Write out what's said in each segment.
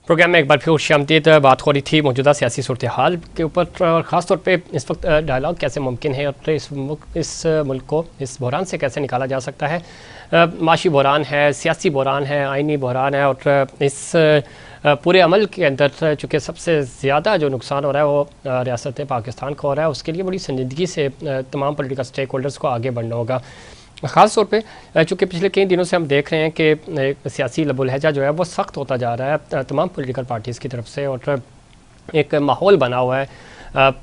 Programme में एक बार फिर खुशामदीद। बात हो रही थी मौजूदा सियासी सूरत हाल के ऊपर और ख़ास तौर पे इस वक्त डायलॉग कैसे मुमकिन है और इस मुल्क को इस बहरान से कैसे निकाला जा सकता है। माशी बहरान है, सियासी बहरान है, आइनी बहरान है और इस पूरे अमल के अंदर चूँकि सबसे ज़्यादा जो नुकसान हो रहा है वो रियासत पाकिस्तान को हो रहा है, उसके लिए बड़ी संजीदगी से तमाम पॉलिटिकल स्टेक होल्डर्स को आगे बढ़ना होगा। ख़ास तौर पे चूँकि पिछले कई दिनों से हम देख रहे हैं कि सियासी लबुलहजा जो है वो सख्त होता जा रहा है तमाम पॉलिटिकल पार्टीज़ की तरफ से और एक माहौल बना हुआ है,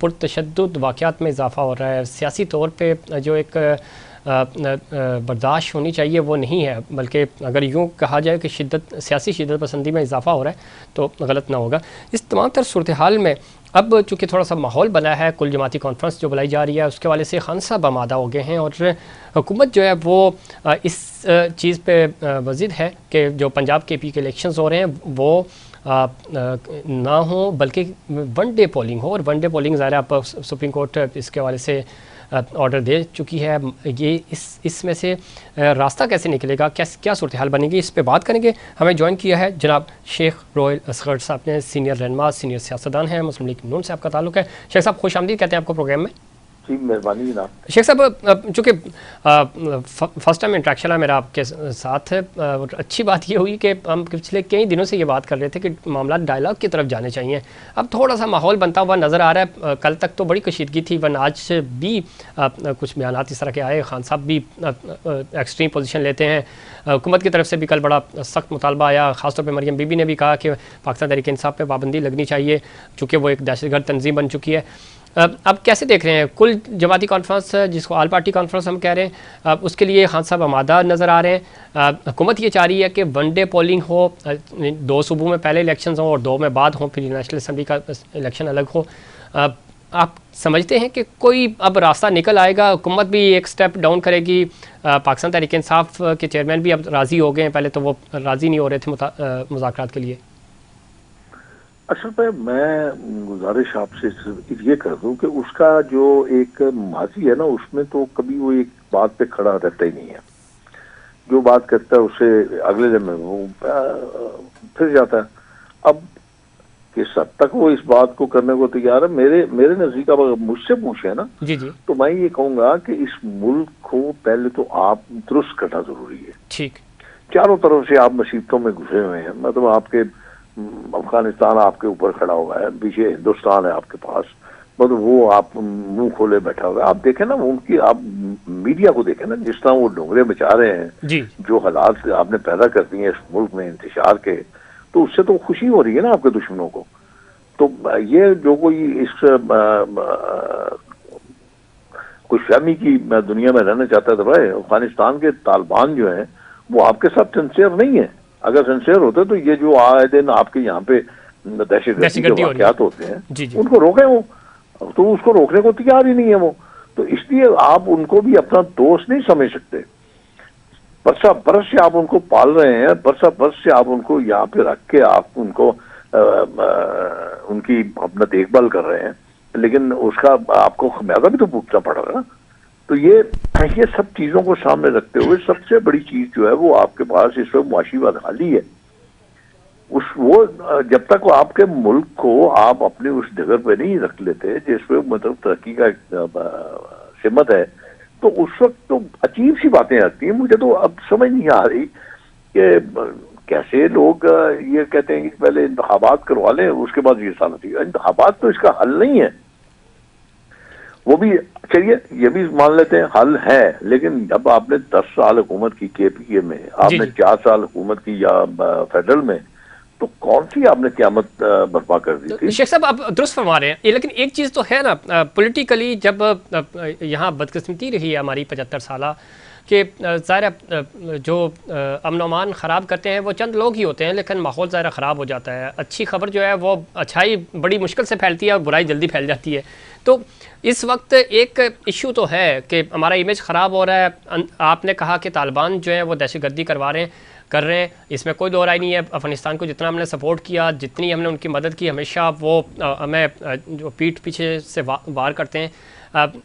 पुरतशद्दुद वाक़यात में इजाफ़ा हो रहा है। सियासी तौर पे जो एक बर्दाश्त होनी चाहिए वो नहीं है, बल्कि अगर यूँ कहा जाए कि सियासी शिद्दत पसंदी में इजाफ़ा हो रहा है तो गलत ना होगा। इस तमाम तर सूरत हाल में अब चूँकि थोड़ा सा माहौल बना है, कुल जमाती कॉन्फ्रेंस जो बुलाई जा रही है उसके वाले से खान साहब आमादा हो गए हैं और हुकूमत जो है वो इस चीज़ पे वज़ीद है कि जो पंजाब के पी के इलेक्शंस हो रहे हैं वो ना हो बल्कि वन डे पोलिंग हो। और वन डे पोलिंग ज़ाहिर है आप सुप्रीम कोर्ट इसके हवाले से ऑर्डर दे चुकी है। ये इसमें से रास्ता कैसे निकलेगा, क्या सूरत हाल बनेगी, इस पे बात करेंगे। हमें ज्वाइन किया है जनाब शेख रोयल असगर साहब ने, सीनियर रहनुमा, सीनियर सियासतदान हैं, मुस्लिम लीग नून से आपका ताल्लुक है। शेख साहब खुश आमदीद कहते हैं आपको प्रोग्राम में। जी मेहरबानी जनाब। शेख साहब चूँकि फर्स्ट टाइम इंट्रैक्शन है मेरा आपके साथ है और अच्छी बात ये हुई कि हम पिछले कई दिनों से ये बात कर रहे थे कि मामला डायलॉग की तरफ जाने चाहिए। अब थोड़ा सा माहौल बनता हुआ नज़र आ रहा है। कल तक तो बड़ी कशीदगी थी, वन आज से भी कुछ बयान इस तरह के आए। खान साहब भी एक्सट्रीम पोजीशन लेते हैं। हुकूमत की तरफ से भी कल बड़ा सख्त मुतालबा आया, ख़ासतौर पर मरियम बीबी ने भी कहा कि पाकिस्तान तहरीक इंसाफ पे पाबंदी लगनी चाहिए चूँकि वो एक दहशतगर्द तंजीम बन चुकी है। अब कैसे देख रहे हैं कुल जमाती कॉन्फ्रेंस जिसको आल पार्टी कॉन्फ्रेंस हम कह रहे हैं, उसके लिए खान साहब आमादा नज़र आ रहे हैं। हुकूमत ये चाह रही है कि वन डे पोलिंग हो, 2 सूबों में पहले इलेक्शन हो और 2 में बाद हो, फिर नेशनल असम्बली का इलेक्शन अलग हो। आप समझते हैं कि कोई अब रास्ता निकल आएगा, हुकूमत भी एक स्टेप डाउन करेगी, पाकिस्तान तहरीक इंसाफ के चेयरमैन भी अब राज़ी हो गए हैं, पहले तो वो राज़ी नहीं हो रहे थे मुज़ाकरात के लिए। असल पे मैं गुजारिश आपसे ये कर दूं कि उसका जो एक माजी है ना उसमें तो कभी वो एक बात पे खड़ा रहता ही नहीं है। जो बात करता है उसे अगले दिन में वो फिर जाता है। अब किस हद तक वो इस बात को करने को तैयार है, मेरे नजदीक अब मुझसे पूछे ना जी जी तो मैं ये कहूंगा कि इस मुल्क को पहले तो आप दुरुस्त करना जरूरी है। ठीक, चारों तरफ से आप मुसीबतों में घुसे हुए हैं। मतलब आपके अफगानिस्तान आपके ऊपर खड़ा हुआ है, पीछे हिंदुस्तान है आपके पास, मतलब वो आप मुंह खोले बैठा हुआ है। आप देखें ना उनकी, आप मीडिया को देखें ना जिस तरह वो डोंगरे मचा रहे हैं जी जो हालात आपने पैदा कर दिए इस मुल्क में इंतशार के, तो उससे तो खुशी हो रही है ना आपके दुश्मनों को। तो ये जो कोई इस कुछ फहमी की दुनिया में रहना चाहता है तो भाई अफगानिस्तान के तालिबान जो है वो आपके साथ सिंसियर नहीं है। अगर सिंसियर होते तो ये जो आए दिन आपके यहाँ पे दहशतगर्दी के वाक़यात होते हैं जी जी। उनको रोके, वो तो उसको रोकने को तैयार ही नहीं है वो। तो इसलिए आप उनको भी अपना दोस्त नहीं समझ सकते। बरसा बरस से आप उनको पाल रहे हैं, बरसा बरस से आप उनको यहाँ पे रख के आप उनको उनकी अपना देखभाल कर रहे हैं, लेकिन उसका आपको खमियाजा भी तो भुगतना पड़ेगा ना। तो ये सब चीजों को सामने रखते हुए सबसे बड़ी चीज जो है वो आपके पास इस वक्त मुआशी बदहाली है। वो जब तक वो आपके मुल्क को आप अपने उस जगह पे नहीं रख लेते जिस वक्त मतलब तरक्की का सिमत है, तो उस वक्त तो अजीब सी बातें आती हैं। मुझे तो अब समझ नहीं आ रही कि कैसे लोग ये कहते हैं कि पहले इंतखाबात करवा लें उसके बाद ये साल होती है। इंतखाबात तो इसका हल नहीं है। वो भी चलिए ये भी मान लेते हैं हल है, लेकिन जब आपने 10 साल हुकूमत की केपीए में, आपने 4 साल हुकूमत की या फेडरल में, तो कौन सी आपने क़यामत बर्पा कर दी थी? शेख साहब आप दुरुस्त फरमा रहे हैं, लेकिन एक चीज़ तो है ना, पॉलिटिकली जब यहाँ बदकिस्मती रही है हमारी 75 साल कि ज़ाहिर जो अमन अमान ख़राब करते हैं वो चंद लोग ही होते हैं, लेकिन माहौल ज़ाहिर ख़राब हो जाता है। अच्छी खबर जो है वो अच्छाई बड़ी मुश्किल से फैलती है और बुराई जल्दी फैल जाती है। तो इस वक्त एक इशू तो है कि हमारा इमेज ख़राब हो रहा है। आपने कहा कि तालिबान जो है वो दहशतगर्दी कर रहे हैं, इसमें कोई दो राय नहीं है। अफ़गानिस्तान को जितना हमने सपोर्ट किया, जितनी हमने उनकी मदद की, हमेशा वो हमें जो पीठ पीछे से वार करते हैं।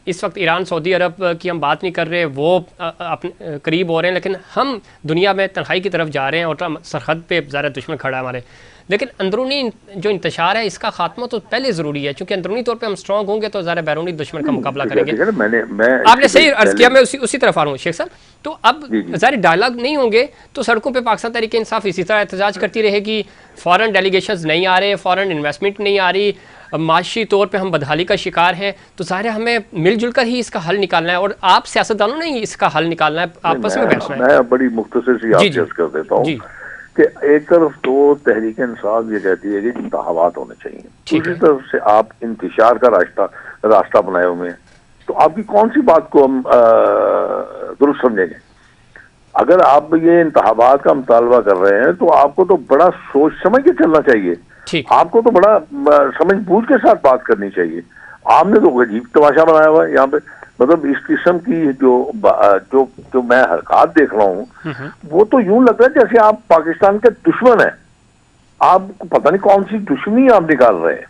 इस वक्त ईरान सऊदी अरब की हम बात नहीं कर रहे, वो अपने करीब हो रहे हैं, लेकिन हम दुनिया में तन्हाई की तरफ जा रहे हैं और सरहद पे ज़्यादा दुश्मन खड़ा है हमारे। लेकिन अंदरूनी जो इंतशार है इसका खात्मा तो पहले ज़रूरी है, क्योंकि अंदरूनी तौर पे हम स्ट्रॉन्ग होंगे तो ज़रा बैरूनी दुश्मन का मुकाबला करेंगे। आपने सही अर्ज किया, मैं उसी तरफ आ रहा हूँ शेख साहब। तो अब ज़ाहिर डायलॉग नहीं होंगे तो सड़कों पे पाकिस्तान तहरीक इंसाफ इसी तरह एहतजाज करती रहेगी, फ़ॉरेन डेलीगेशंस नहीं आ रहे, फ़ॉरेन इन्वेस्टमेंट नहीं आ रही, माशी तौर पे हम बदहाली का शिकार हैं। तो ज़ाहिर हमें मिलजुल कर ही इसका हल निकालना है, और आप सियासतदानों ने ही इसका हल निकालना है, आपस में बैठना है। मैं बड़ी मुख्तसर सी आपसे कर देता हूँ कि एक तरफ तो तहरीक इंसाफ ये कहती है कि इंतखाबात होने चाहिए, दूसरी तरफ से आप इंतशार का रास्ता बनाए हुए हैं, तो आपकी कौन सी बात को हम दुरुस्त समझेंगे? अगर आप ये इंतखाबात का मुतालबा कर रहे हैं तो आपको तो बड़ा सोच समझ के चलना चाहिए, आपको तो बड़ा समझ बूझ के साथ बात करनी चाहिए। आपने तो अजीब तमाशा बनाया हुआ है यहाँ पे, मतलब इस किस्म की जो मैं हरकत देख रहा हूँ वो तो यूं लग रहा है जैसे आप पाकिस्तान के दुश्मन हैं। आपको पता नहीं कौन सी दुश्मनी आप निकाल रहे हैं।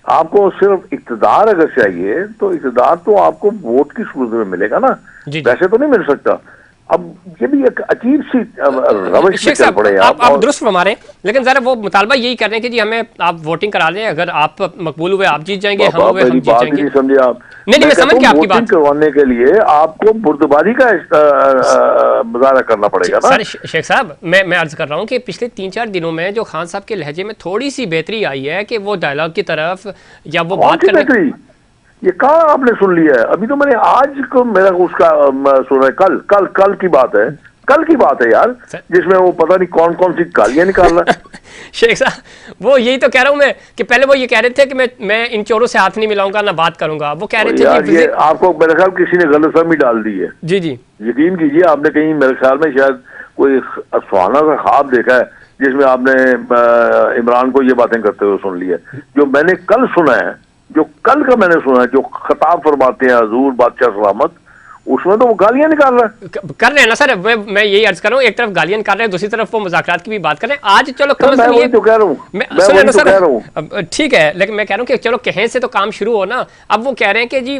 आपको सिर्फ इक़्तिदार अगर चाहिए तो इक़्तिदार तो आपको वोट की सूरत में मिलेगा ना, वैसे तो नहीं मिल सकता। अब ये भी एक अजीब सी रवश में चल पड़े आप दुरुस्त फरमा रहे हैं, लेकिन जरा वो मुतालबा यही कर रहे हैं कि जी हमें आप वोटिंग करा दें, अगर आप मकबूल हुए आप जीत जाएंगे, हम हुए हम जीत जाएंगे। समझे आप? नहीं मैं समझ गया आपकी बात। करवाने के लिए आपको बुर्दबारी का मुजाहरा करना पड़ेगा ना। सर शेख साहब मैं अर्ज कर रहा हूँ कि पिछले 3-4 दिनों में जो खान साहब के लहजे में थोड़ी सी बेहतरी आई है कि वो डायलॉग की तरफ या वो बात करने, ये कहाँ आपने सुन लिया है? अभी तो मैंने आज को मेरा उसका सुना है, कल की बात है, कल की बात है यार, जिसमें वो पता नहीं कौन कौन सी गालियां निकाल रहा है। शेख साहब वो यही तो कह रहा हूँ मैं कि पहले वो ये कह रहे थे कि मैं इन चोरों से हाथ नहीं मिलाऊंगा ना बात करूंगा, वो कह रहे थे यार ये आपको मेरे ख्याल किसी ने गलतफहमी डाल दी है। जी जी यकीन कीजिए, आपने कहीं मेरे ख्याल में शायद कोई सुहाना सा ख्वाब देखा है जिसमें आपने इमरान को ये बातें करते हुए सुन ली है। जो मैंने कल सुना है, जो कल का मैंने सुना है, जो खिताब फरमाते हैं हजूर बादशाह सलामत, उसमें तो वो गालियां निकाल रहा है। कर रहे हैं ना सर, मैं यही अर्ज कर रहा हूँ, एक तरफ गालियां निकाल रहे हैं, दूसरी तरफ वो मुज़ाकरात की भी बात कर रहे हैं। आज चलो मैं वही तो कह रहा हूँ, ठीक है, लेकिन मैं कह रहा हूँ कि चलो कहीं से तो काम शुरू हो ना। अब वो कह रहे हैं कि जी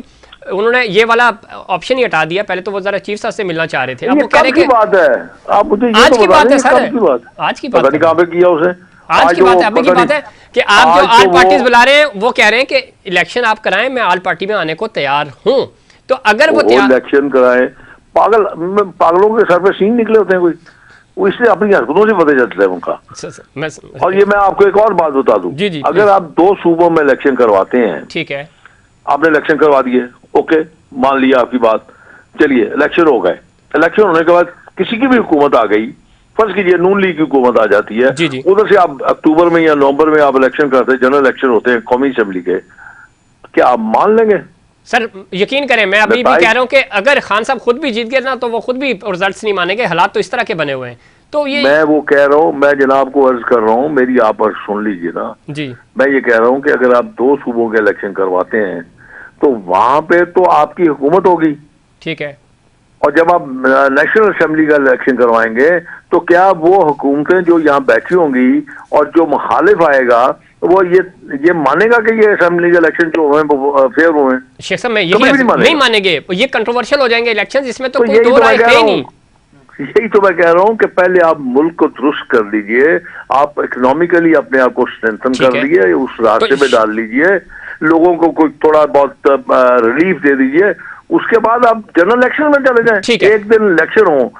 उन्होंने ये वाला ऑप्शन ही हटा दिया, पहले तो वो जरा चीफ साहब से मिलना चाह रहे थे, अब वो कह रहे हैं बात है, आप मुझे आज की बात है सर, आज की बात कहाँ पे किया उसे, आज की बात है, अभी की बात है कि आप जो आल पार्टीज बुला रहे हैं वो कह रहे हैं कि इलेक्शन आप कराएं, मैं आल पार्टी में आने को तैयार हूं। तो अगर वो इलेक्शन कराएं, पागलों के सर पे सीन निकले होते हैं कोई, वो इसलिए अपनी हरकतों से पता चलता है उनका। और ये मैं आपको एक और बात बता दूं, अगर आप 2 सूबों में इलेक्शन करवाते हैं, ठीक है, आपने इलेक्शन करवा दिए, ओके, मान लिया आपकी बात, चलिए इलेक्शन हो गए, इलेक्शन होने के बाद किसी की भी हुकूमत आ गई, फर्ज कीजिए नून लीग की हुकूमत आ जाती है, उधर से आप अक्टूबर में या नवंबर में आप इलेक्शन करते हैं, जनरल इलेक्शन होते हैं कौमी असेंबली के, क्या आप मान लेंगे? सर यकीन करें, मैं अभी भी कह रहा हूँ कि अगर खान साहब खुद भी जीत गए ना तो वो खुद भी रिजल्ट्स नहीं मानेंगे, हालात तो इस तरह के बने हुए हैं। तो ये मैं वो कह रहा हूँ, मैं जनाब को अर्ज कर रहा हूँ, मेरी आप अर्ज सुन लीजिए ना जी। मैं ये कह रहा हूँ कि अगर आप 2 सूबों के इलेक्शन करवाते हैं तो वहां पे तो आपकी हुकूमत होगी, ठीक है, और जब आप नेशनल असेंबली का इलेक्शन करवाएंगे तो क्या वो हुकूमतें जो यहाँ बैठी होंगी और जो मुखालिफ आएगा वो ये मानेगा कि ये असेंबली के इलेक्शन जो हुए फेयर हुए? शेख साहब मैं नहीं मानेंगे, ये कंट्रोवर्शियल हो जाएंगे इलेक्शन, इसमें तो कोई दो राय है नहीं। यही तो मैं कह रहा हूँ कि पहले आप मुल्क को दुरुस्त कर लीजिए, आप इकोनॉमिकली अपने आप को स्ट्रेंथन कर लीजिए, उस रास्ते पे डाल लीजिए, लोगों को कोई थोड़ा बहुत रिलीफ दे दीजिए, उसके बाद आप जनरल इलेक्शन में चले जाएं। एक दिन इलेक्शन हो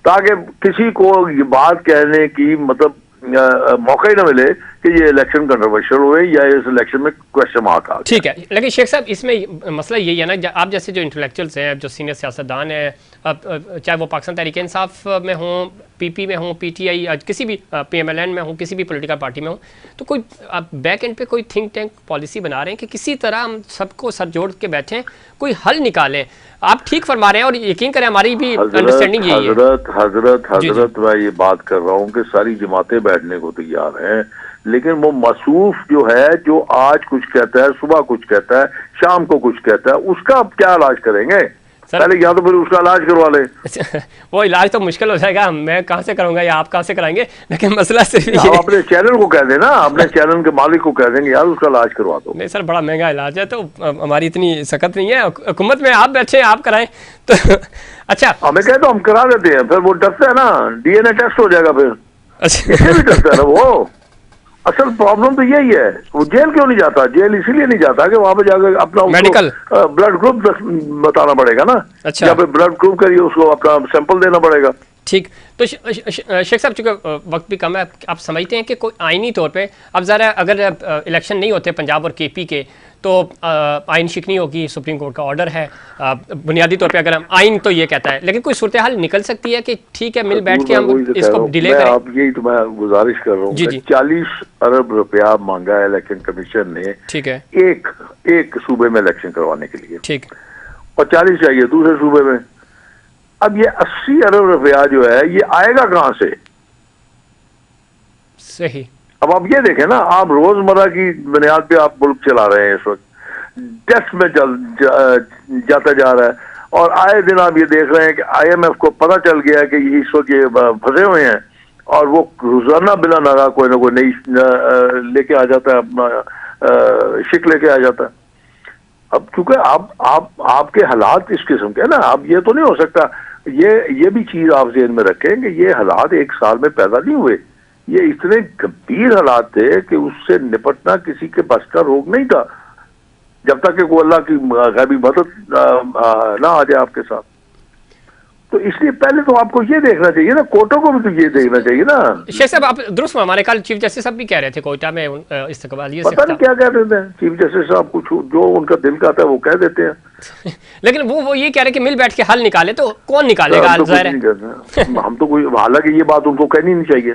ताकि किसी को ये बात कहने की मतलब मौका ही ना मिले कि ये इलेक्शन कंट्रोवर्शियल हुए या इस इलेक्शन में क्वेश्चन मार्क आ। ठीक है, लेकिन शेख साहब इसमें मसला यही है ना, आप जैसे जो इंटेलेक्चुअल्स हैं, जो सीनियर सियासतदान हैं, चाहे वो पाकिस्तान तहरीक इंसाफ में हों, पीपी में हों, पीटीआई, किसी भी पीएमएलएन में हों, किसी भी पॉलिटिकल पार्टी में हों, तो कोई आप बैक एंड पे कोई थिंक टैंक पॉलिसी बना रहे हैं कि किसी तरह हम सबको सर जोड़ के बैठें, कोई हल निकालें। आप ठीक फरमा रहे हैं और यकीन करें हमारी भी अंडरस्टैंडिंग यही है। हजरत मैं ये बात कर रहा हूँ कि सारी जमातें बैठने को तैयार हैं, लेकिन वो मसूफ जो है, जो आज कुछ कहता है, सुबह कुछ कहता है, शाम को कुछ कहता है, उसका आप क्या इलाज करेंगे? पहले या तो फिर उसका इलाज करवा ले। वो इलाज तो मुश्किल हो जाएगा, मैं कहाँ से करूंगा या आप कहाँ से कराएंगे, लेकिन मसला सिर्फ ये आप अपने चैनल को कह देना, अपने चैनल के मालिक को कह देंगे यार उसका इलाज करवा दो। नहीं सर, बड़ा महंगा इलाज है, तो हमारी इतनी सख्त नहीं है, हुकूमत में आप बैठे आप कराएं तो अच्छा। हमें कह दो हम करा देते हैं, फिर वो डरता है ना, डीएनए टेस्ट हो जाएगा, फिर अच्छा भी डरता है ना असल प्रॉब्लम तो यही है, वो जेल क्यों नहीं जाता? जेल इसीलिए नहीं जाता कि वहां पे जाकर अपना मेडिकल ब्लड ग्रुप बताना पड़ेगा ना। अच्छा, या पे ब्लड ग्रुप करिए, उसको अपना सैंपल देना पड़ेगा। ठीक। तो शेख साहब, चूंकि वक्त भी कम है, आप समझते हैं कि कोई आइनी तौर पे अब ज़रा अगर इलेक्शन नहीं होते पंजाब और केपी के तो आइन शिकनी होगी, सुप्रीम कोर्ट का ऑर्डर है, बुनियादी तौर पे अगर हम आइन तो ये कहता है, लेकिन कोई सूरत हाल निकल सकती है कि ठीक है मिल बैठ के हम इसको डिले करें? आप यही तो मैं गुजारिश कर रहा हूँ। जी जी, 40 अरब रुपया मांगा है इलेक्शन कमीशन ने, ठीक है, एक सूबे में इलेक्शन करवाने के लिए, ठीक, और 40 चाहिए दूसरे सूबे में। अब ये 80 अरब रुपया जो है ये आएगा कहां से? सही। अब आप ये देखें ना, आप रोजमर्रा की बुनियाद पे आप मुल्क चला रहे हैं, इस वक्त डेस्क में जाता जा रहा है, और आए दिन आप ये देख रहे हैं कि IMF को पता चल गया है कि इस वक्त ये फंसे हुए हैं, और वो रोजाना बिला नागा कोई ना कोई नई लेके आ जाता है, अपना शिक लेके आ जाता है। अब चूंकि आपके हालात इस किस्म के ना, अब ये तो नहीं हो सकता, ये भी चीज आप ज़हन में रखें कि ये हालात एक साल में पैदा नहीं हुए, ये इतने गंभीर हालात थे कि उससे निपटना किसी के बस का रोग नहीं था, जब तक कि वो अल्लाह की गैबी मदद ना आ जाए आपके साथ। तो इसलिए पहले तो आपको ये देखना चाहिए ना, कोर्टों को भी तो ये देखना चाहिए ना। शेख साहब, आप दुरुस्त, हमारे कल चीफ जस्टिस साहब भी कह रहे थे कोयटा में इस्तकबालियत से, पता नहीं क्या कह रहे थे चीफ जस्टिस साहब, कुछ जो उनका दिल का आता है वो कह देते हैं। लेकिन वो ये कह रहे कि मिल बैठ के हल निकाले, तो कौन निकालेगा? हम तो कुछ नहीं कहते हैं। हम तो कोई, हालांकि ये बात उनको कहनी नहीं चाहिए,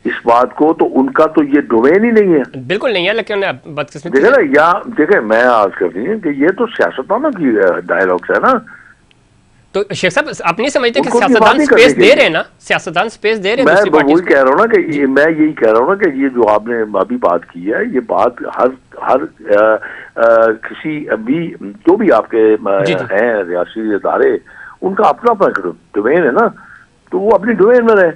इस बात को तो उनका तो ये डोमेन ही नहीं है। बिल्कुल नहीं है, लेकिन बदकिस्मती देखे ना, या देखे मैं आज कर रही हूँ कि ये तो सियासतदानों की डायलॉग्स है ना। तो शेख साहब, आप नहीं समझते कि सियासतदान स्पेस दे रहे हैं ना? सियासतदान स्पेस दे रहे हैं दूसरी पार्टी को। मैं कह रहा हूँ ना कि मैं यही कह रहा हूँ ना कि ये जो आपने अभी बात की है, ये बात हर किसी अभी जो भी आपके हैं रियासी इदारे, उनका अपना अपना डोमेन है ना, तो वो अपनी डोमेन में रहे।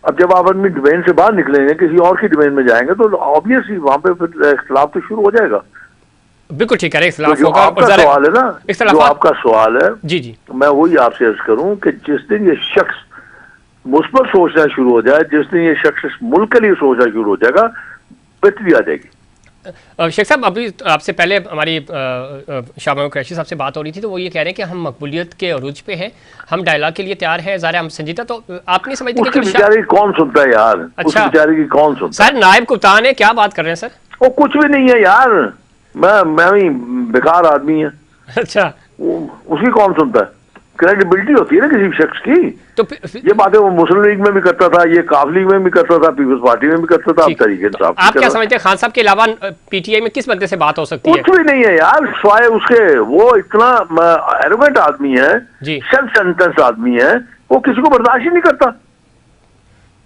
अब जब आप अपनी डोमेन से बाहर निकलेंगे, किसी और की डोमेन में जाएंगे, तो ऑब्वियसली वहां पे फिर इख्तिलाफ तो शुरू हो जाएगा। बिल्कुल ठीक है, तो जो आपका सवाल है ना, जो आपका सवाल है, जी जी, मैं वही आपसे अर्ज करूं कि जिस दिन ये शख्स मुस्बत सोचना शुरू हो जाए, जिस दिन ये शख्स इस मुल्क के लिए सोचना शुरू हो जाएगा, बेहतरी आ जाएगी। शेख साहब, अभी आपसे पहले हमारी शाह कुरैशी साहब से बात हो रही थी, तो वो ये कह रहे हैं कि हम मकबूलियत के अरूज पे हैं, हम डायलॉग के लिए तैयार हैं, ज़ाहिर हम संजीदा। तो आप नहीं समझते कि बेचारे की कौन सुनता है यार? अच्छा, बेचारे की कौन सुनता है? सर नायब कप्तान है, क्या बात कर रहे हैं सर? वो कुछ भी नहीं है यार, मैं ही बेकार आदमी है। अच्छा, उसकी कौन सुनता है? क्रेडिबिलिटी होती है ना किसी शख्स की। तो ये बातें वो मुस्लिम लीग में भी करता था, ये काफ लीग में भी करता था, पीपल्स पार्टी में भी करता था। आप क्या समझते हैं, खान साहब के अलावा PTI में किस बंदे से बात हो सकती है? कुछ भी नहीं है यार, स्वाय उसके, वो इतना एरोगेंट आदमी है, सेल्फ सेंटेंस आदमी है, वो किसी को बर्दाश्त ही नहीं करता।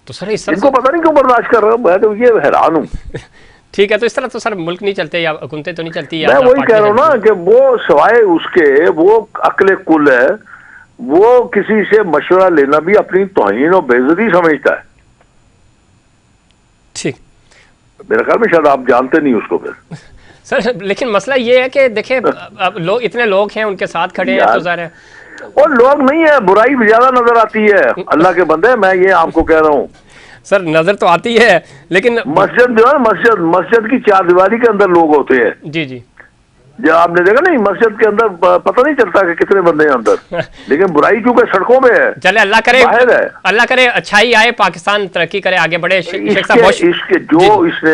तो सर इनको पता नहीं क्यों बर्दाश्त कर रहा हूँ, मैं तो ये हैरान हूँ। ठीक है, तो इस तरह तो सर मुल्क नहीं चलते या हुकूमतें तो नहीं चलती। मैं वही कह रहा हूँ ना कि वो सवाए उसके, वो अक्ले कुल है, वो किसी से मशवरा लेना भी अपनी तौहीन और बेइज्जती समझता है। ठीक, मेरे ख्याल में शायद आप जानते नहीं उसको फिर। सर लेकिन मसला ये है कि देखिए, अब लोग इतने लोग हैं उनके साथ खड़े हैं, तो ज़ाहिर है और लोग नहीं है, बुराई भी ज्यादा नजर आती है। अल्लाह के बंदे, मैं ये आपको कह रहा हूँ। सर नजर तो आती है, लेकिन मस्जिद जो है, मस्जिद की चारदीवारी के अंदर लोग होते हैं। जी जी, जो आपने देखा नहीं, मस्जिद के अंदर पता नहीं चलता कि कितने बंदे हैं अंदर, लेकिन बुराई क्योंकि सड़कों में है। चले अल्लाह करे, अल्लाह करे अच्छाई आए, पाकिस्तान तरक्की करे, आगे बढ़े। इसके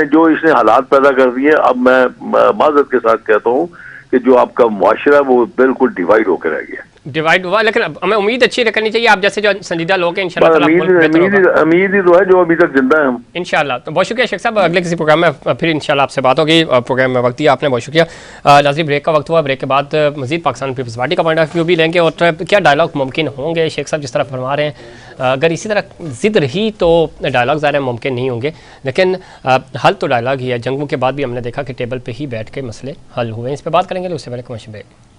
जो इसने हालात पैदा कर दिए, अब मैं माजरत के साथ कहता हूँ कि जो आपका मुआशरा है वो बिल्कुल डिवाइड होकर रह गया, डिवाइड हुआ। लेकिन हमें उम्मीद अच्छी करनी चाहिए, आप जैसे जो संजीदा लोग हैं, इंशाल्लाह उम्मीद ही तो है, जो अभी तक जिंदा है हम, इंशाल्लाह। तो बहुत शुक्रिया शेख साहब, अगले किसी प्रोग्राम में फिर इंशाल्लाह आपसे बात होगी। प्रोग्राम में वक्त दिया आपने, बहुत शुक्रिया। नाज़रीन, ब्रेक का वक्त हुआ, ब्रेक के बाद मजीद पाकिस्तान पीपल्स पार्टी का पॉइंट ऑफ व्यू भी लेंगे और क्या डायलॉग मुमकिन होंगे। शेख साहब जिस तरह फरमा रहे हैं, अगर इसी तरह जिद रही तो डायलॉग ज़्यादा मुमकिन नहीं होंगे, लेकिन हल तो डायलॉग ही है। जंगों के बाद भी हमने देखा कि टेबल पर ही बैठ के मसले हल हुए। इस पर बात करेंगे, उससे पहले कमर्शियल ब्रेक।